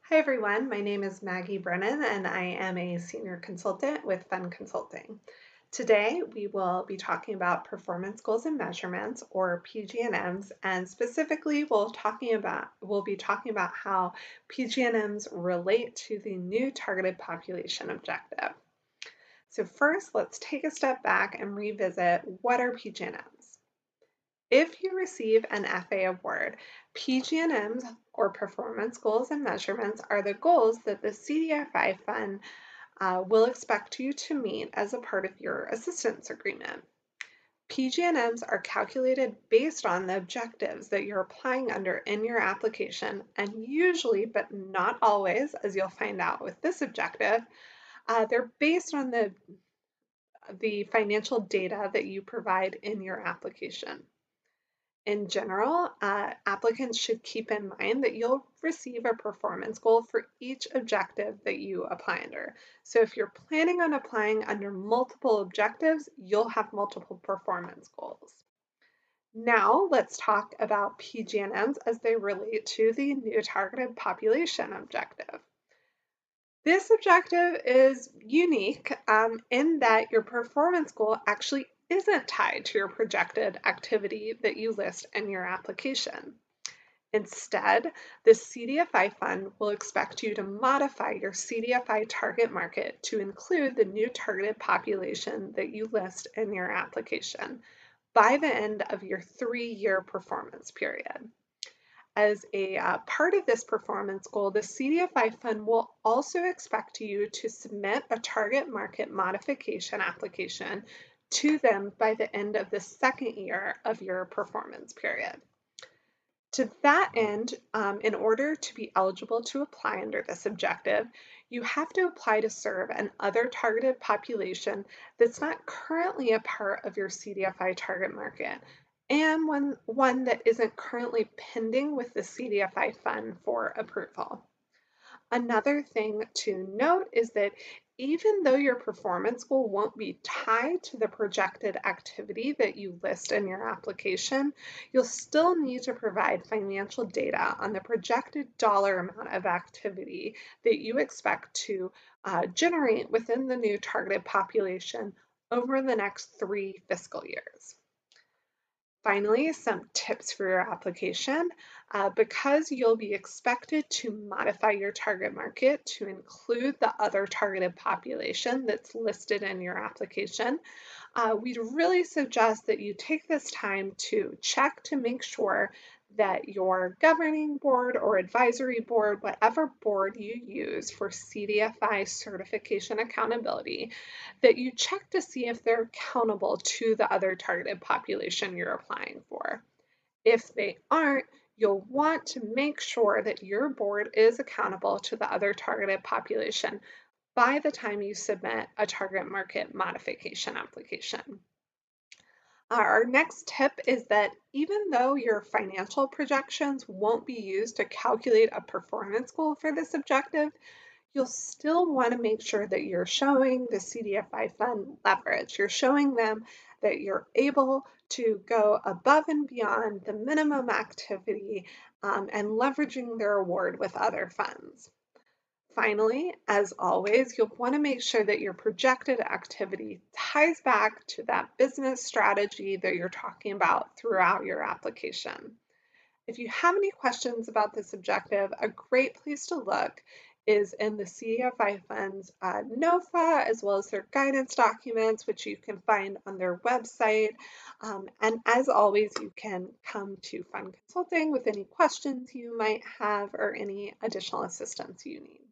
Hi everyone, my name is Maggie Brennan and I am a senior consultant with Fund Consulting. Today we will be talking about performance goals and measurements, or PGNMs, and specifically we'll be talking about how PGNMs relate to the new targeted population objective. So first, let's take a step back and revisit what are PGNMs. If you receive an FA award, PGNMs, or performance goals and measurements, are the goals that the CDFI Fund will expect you to meet as a part of your assistance agreement. PGNMs are calculated based on the objectives that you're applying under in your application, and usually, but not always, as you'll find out with this objective, they're based on the financial data that you provide in your application. In general, applicants should keep in mind that you'll receive a performance goal for each objective that you apply under. So if you're planning on applying under multiple objectives, you'll have multiple performance goals. Now let's talk about PGNMs as they relate to the new targeted population objective. This objective is unique in that your performance goal actually isn't tied to your projected activity that you list in your application. Instead, the CDFI Fund will expect you to modify your CDFI target market to include the new targeted population that you list in your application by the end of your 3-year performance period. As a part of this performance goal, the CDFI Fund will also expect you to submit a target market modification application to them by the end of the 2nd year of your performance period. To that end, in order to be eligible to apply under this objective, you have to apply to serve an other targeted population that's not currently a part of your CDFI target market, and one that isn't currently pending with the CDFI Fund for approval. Another thing to note is that even though your performance goal won't be tied to the projected activity that you list in your application, you'll still need to provide financial data on the projected dollar amount of activity that you expect to generate within the new targeted population over the next 3 fiscal years. Finally, some tips for your application. Because you'll be expected to modify your target market to include the other targeted population that's listed in your application, we'd really suggest that you take this time to check to make sure that your governing board or advisory board, whatever board you use for CDFI certification accountability, that you check to see if they're accountable to the other targeted population you're applying for. If they aren't, you'll want to make sure that your board is accountable to the other targeted population by the time you submit a target market modification application. Our next tip is that even though your financial projections won't be used to calculate a performance goal for this objective, you'll still want to make sure that you're showing the CDFI Fund leverage. You're showing them that you're able to go above and beyond the minimum activity and leveraging their award with other funds. Finally, as always, you'll want to make sure that your projected activity ties back to that business strategy that you're talking about throughout your application. If you have any questions about this objective, a great place to look is in the CDFI Fund's NOFA, as well as their guidance documents, which you can find on their website. And as always, you can come to Fund Consulting with any questions you might have or any additional assistance you need.